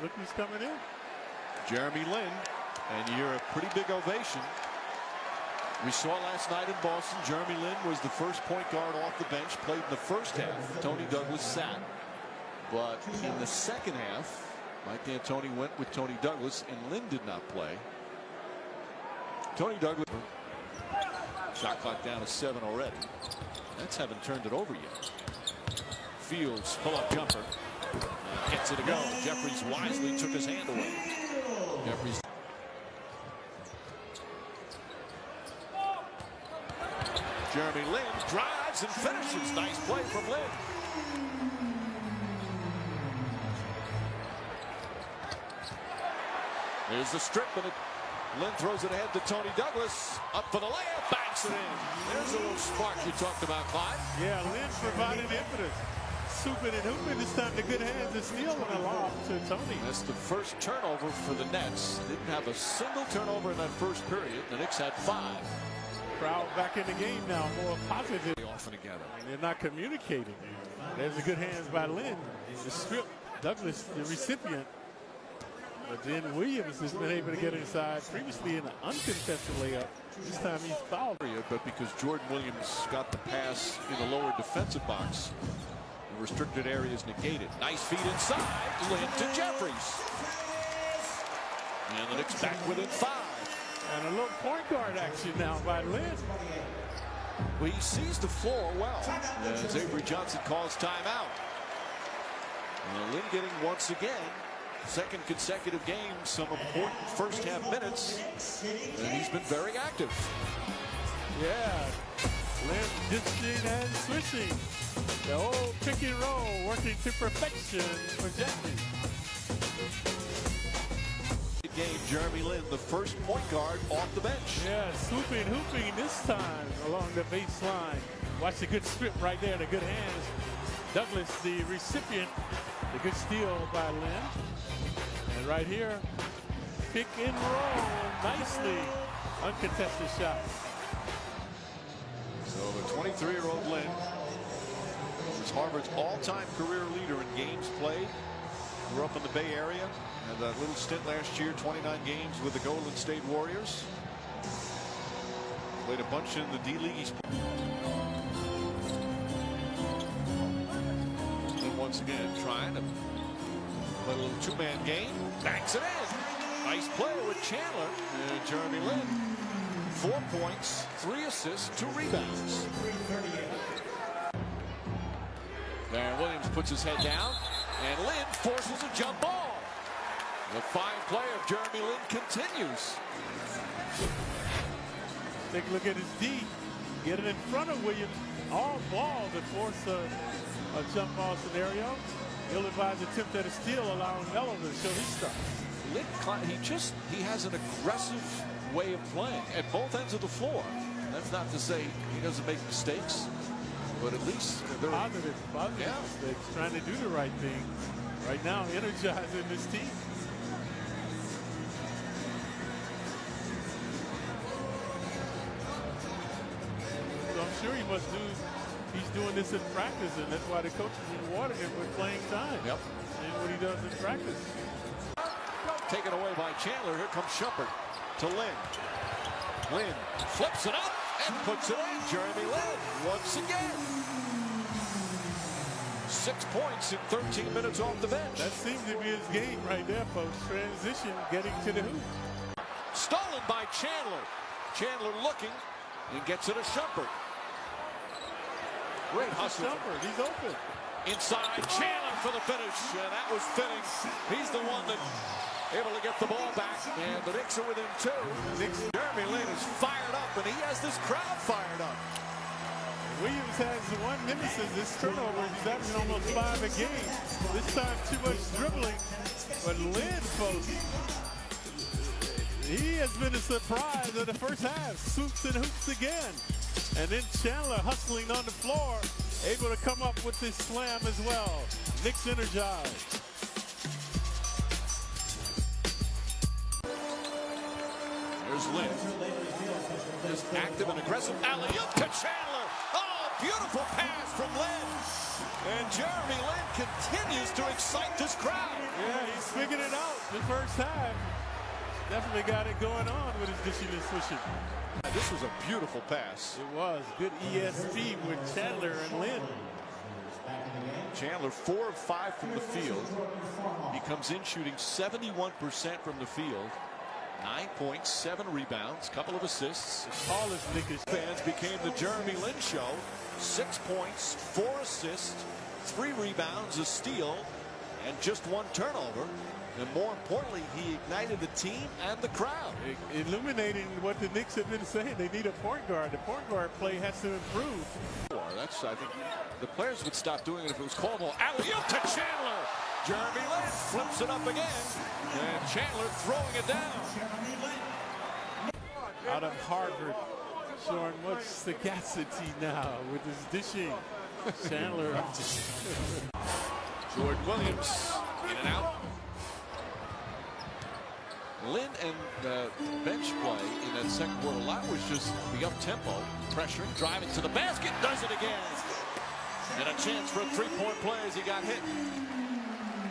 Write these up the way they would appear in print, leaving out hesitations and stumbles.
Look who's coming in. Jeremy Lin, and you're a pretty big ovation. We saw last night in Boston, Jeremy Lin was the first point guard off the bench, played in the first half. Tony Douglas sat. But in the second half, Mike D'Antoni went with Tony Douglas, and Lin did not play. Tony Douglas, shot clock down to 7 already. That's haven't turned it over yet. Fields, pull-up jumper. Gets it to go. Jeffries wisely took his hand away. Jeffries. Jeremy Lin drives and finishes. Nice play from Lin. There's the strip, and Lin throws it ahead to Tony Douglas. Up for the layup, banks it in. There's a little spark you talked about, Clyde. Yeah, Lin providing impetus. Swooping and hooping. This time the good hands are stealing a lob to Tony. That's the first turnover for the Nets. Didn't have a single turnover in that first period. The Knicks had 5. Crowd back in the game now, more positive. Often together. And they're not communicating. There's the good hands by Lin. The strip, Douglas, the recipient. But then Williams has been able to get inside previously in an uncontested layup. This time he's fouled. But because Jordan Williams got the pass in the lower defensive box, the restricted area is negated. Nice feed inside. Lin to Jeffries. And the Knicks back within 5. And a little point guard action now by Lin. Well, he sees the floor well. As Avery Johnson calls timeout. Lin getting once again, second consecutive game, some important first half minutes. And he's been very active. Yeah. Lin dishing and switching. The old pick and roll working to perfection for Jeffries. Game, Jeremy Lin, the first point guard off the bench. Yeah, swooping, hooping this time along the baseline. Watch the good strip right there, the good hands. Douglas, the recipient, the good steal by Lin. And right here, pick and roll nicely. Uncontested shot. So the 23-year-old Lin is Harvard's all-time career leader in games played. Grew up in the Bay Area. Had that little stint last year, 29 games with the Golden State Warriors. Played a bunch in the D-League. And once again, trying to play a little two-man game. Banks it in. Nice play with Chandler. And Jeremy Lin. 4 points, 3 assists, 2 rebounds. There, Williams puts his head down. And Lin forces a jump ball. The fine play of Jeremy Lin continues. Take a look at his D. Get it in front of Williams. All ball to force a jump ball scenario. Ill-advised attempt at a steal, allowing Melo to show his stuff. Lin, he has an aggressive way of playing at both ends of the floor. That's not to say he doesn't make mistakes, but at least they're positive mistakes, trying to do the right thing. Right now, energizing this team. So I'm sure he's doing this in practice, and that's why the coaches rewarded him with playing time. Yep. And what he does in practice. Taken away by Chandler. Here comes Shumpert to Lin. Lin flips it up and puts it in. Jeremy Lin once again. 6 points in 13 minutes off the bench. That seems to be his game right there, folks. Transition, getting to the hoop. Stolen by Chandler. Chandler looking and gets it to Shumpert. Great hustle. Shumpert, he's open. Inside, Chandler for the finish, and that was fitting. He's the one that able to get the ball back, and the Knicks are within 2. Jeremy Lin is fired up, and he has this crowd fired up. Williams has one nemesis, this turnover. He's averaging almost 5 a game. This time too much dribbling, but Lin, folks, he has been a surprise of the first half. Swoops and hoops again. And then Chandler hustling on the floor, able to come up with this slam as well. Knicks energized. There's Lin. Just active and aggressive alley-oop to Chandler. Oh, Beautiful pass from Lynn. And Jeremy Lin continues to excite this crowd. Yeah, he's figured it out the first time. Definitely got it going on with his dishing and swishing. This was a beautiful pass. It was. Good ESP with Chandler and Lynn. Chandler 4 of 5 from the field. He comes in shooting 71% from the field. 9 points, 7 rebounds, couple of assists. The tallest Knickish Fans became the Jeremy Lin show. 6 points, 4 assists, 3 rebounds, a steal, and just 1 turnover. And more importantly, he ignited the team and the crowd. Illuminating what the Knicks have been saying. They need a point guard. The point guard play has to improve. That's, I think, the players would stop doing it if it was called. Alley-oop to Chandler. Jeremy Lin flips it up again. And Chandler throwing it down. Out of Harvard, showing much sagacity now with his dishing. Chandler. Jordan Williams in and out. Lin and the bench play in that second quarter, a lot was just the up-tempo, pressuring, driving to the basket, does it again. And a chance for a three-point play as he got hit.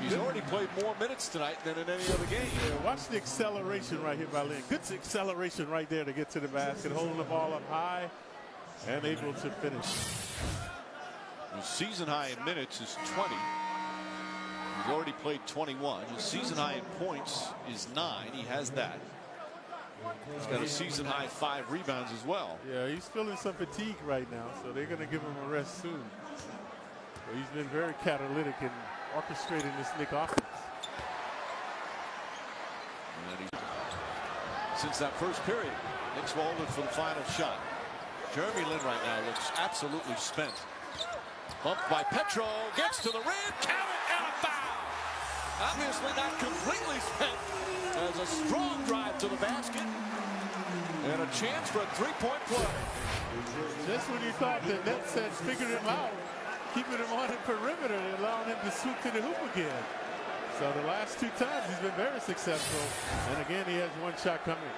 He's already played more minutes tonight than in any other game. Yeah, watch the acceleration right here by Lin. Good acceleration right there to get to the basket, holding the ball up high and able to finish. His season high in minutes is 20. He's already played 21. His season high in points is 9. He has that. He's got a season high 5 rebounds as well. Yeah, he's feeling some fatigue right now, so they're going to give him a rest soon. But he's been very catalytic in orchestrating this Knick offense. And since that first period, Knicks will hold it for the final shot. Jeremy Lin right now looks absolutely spent. Bumped by Petro, gets to the rim, count it, and a foul. Obviously not completely spent. As a strong drive to the basket. And a chance for a three-point play. Just when you thought the Nets had figured him out, keeping him on the perimeter and allowing him to swoop to the hoop again. So the last 2 times he's been very successful. And again, he has 1 shot coming.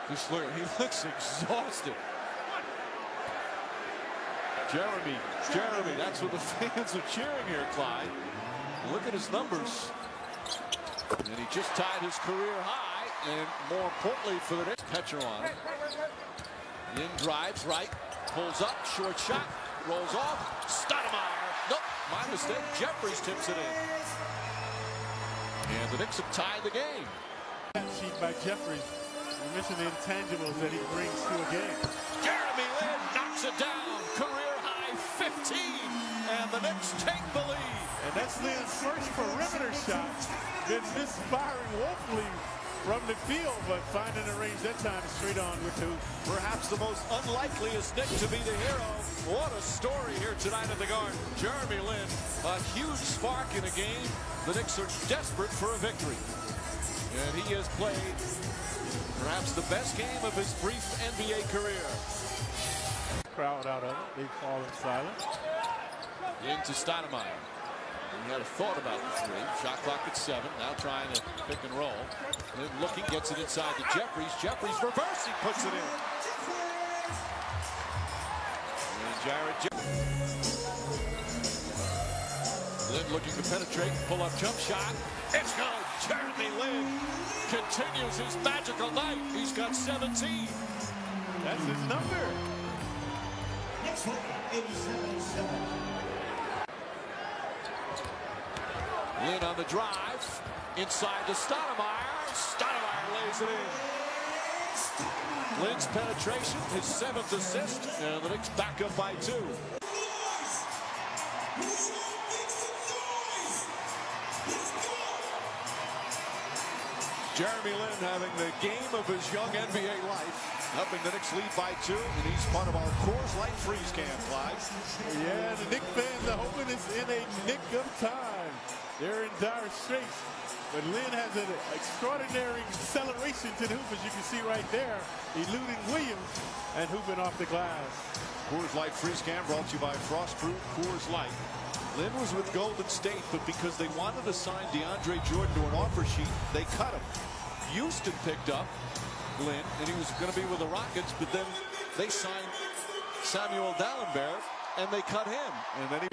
Just look, he looks exhausted. Jeremy, that's what the fans are cheering here, Clyde. Look at his numbers. And he just tied his career high, and more importantly for the Knicks, Petro on it. Lin drives right, pulls up, short shot, rolls off. Stoudemire, nope, my mistake. Jeffries tips it in. And the Knicks have tied the game. Sheet by Jeffries. You mentioned the intangibles that he brings to a game. Jeremy Lin knocks it down, career high 15, and the Knicks take the lead. And that's Lin's first perimeter shot. Been misfiring woefully from the field, but finding a range that time straight on with 2. Perhaps the most unlikeliest Knick to be the hero. What a story here tonight at the Garden. Jeremy Lin, a huge spark in a game. The Knicks are desperate for a victory. And he has played perhaps the best game of his brief NBA career. Crowd out of it. They fall in silence. Into Stoudemire. He had a thought about the 3. Shot clock at 7. Now trying to pick and roll. Lin looking, gets it inside to Jeffries. Jeffries reversing, puts it in. And Jared Lin looking to penetrate, pull up jump shot. It's good. Jeremy Lin continues his magical night. He's got 17. That's his number. Next one, 87. Lin on the drive, inside to Stoudemire. Stoudemire lays it in. Lin's penetration, his 7th assist, and the Knicks back up by 2. Jeremy Lin having the game of his young NBA life, helping the Knicks lead by 2, and he's part of our Coors Light freeze can, Clyde. Yeah, the Knicks fans are hoping it's in a nick of time. They're in dire straits, but Lin has an extraordinary acceleration to the hoop, as you can see right there, eluding Williams and hooping off the glass. Coors Light freeze can brought to you by Frostproof Coors Light. Lin was with Golden State, but because they wanted to sign DeAndre Jordan to an offer sheet, they cut him. Houston picked up Lin, and he was going to be with the Rockets, but then they signed Samuel Dalembert, and they cut him. And then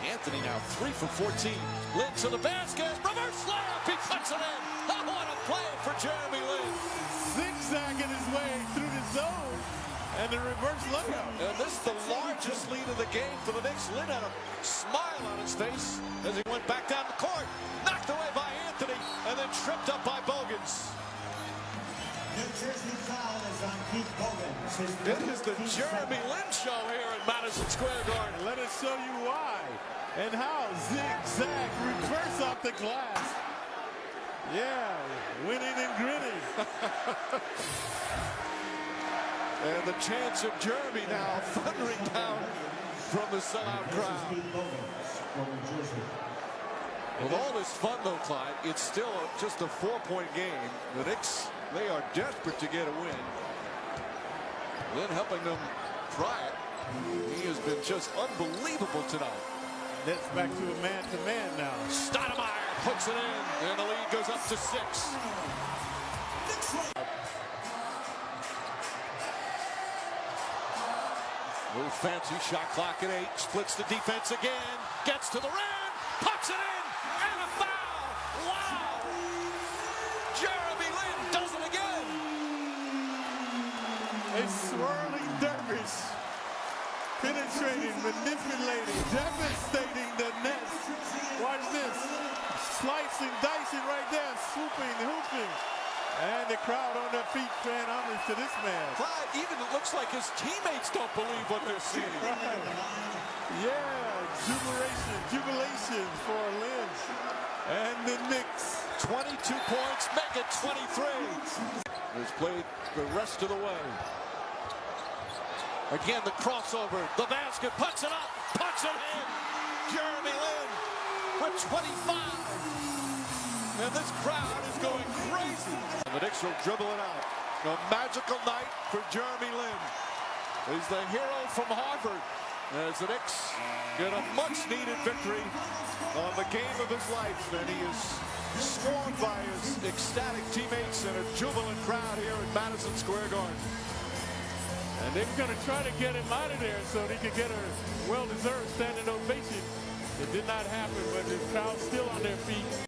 Anthony now 3 for 14. Lynn to the basket. Reverse layup. He puts it in. Oh, what a play for Jeremy Lin. Zigzagging his way through the zone and the reverse layup. And this is the largest lead of the game for the Knicks. Lin had a smile on his face as he went back down the court. Knocked away by Anthony and then tripped up by Bogans. New Jersey foul is on Keith Bogans. It is the Jeremy Lin show here at Madison Square Garden. Let us show you why and how. Zigzag, reverse off the glass. Yeah, winning and grinning. And the chants of Jeremy now thundering down from the sellout crowd. With all this fun, though, Clyde, it's still just a 4-point game. The Knicks, they are desperate to get a win. Lin helping them try it. He has been just unbelievable tonight. Nets back to a man-to-man now. Stoudemire puts it in, and the lead goes up to 6. Little fancy shot clock at 8. Splits the defense again. Gets to the rim. Puts it in. And a foul. Wow. Jeremy Lin does it again. A swirling dervish. Penetrating, manipulating, devastating the Nets. Watch this. Slicing, dicing right there. Swooping, hooping. And the crowd on their feet paying homage to this man. Clyde, even it looks like his teammates don't believe what they're seeing. Right. Yeah, jubilation for Lynn and the Knicks. 22 points, make it 23. Has played the rest of the way. Again, the crossover, the basket, puts it up, puts it in. Jeremy Lin with 25. And this crowd is going crazy. And the Knicks will dribble it out. A magical night for Jeremy Lin. He's the hero from Harvard. As the Knicks get a much-needed victory on the game of his life. And he is swarmed by his ecstatic teammates and a jubilant crowd here at Madison Square Garden. And they were going to try to get him out of there so he could get a well-deserved standing ovation. It did not happen, but the crowd's still on their feet.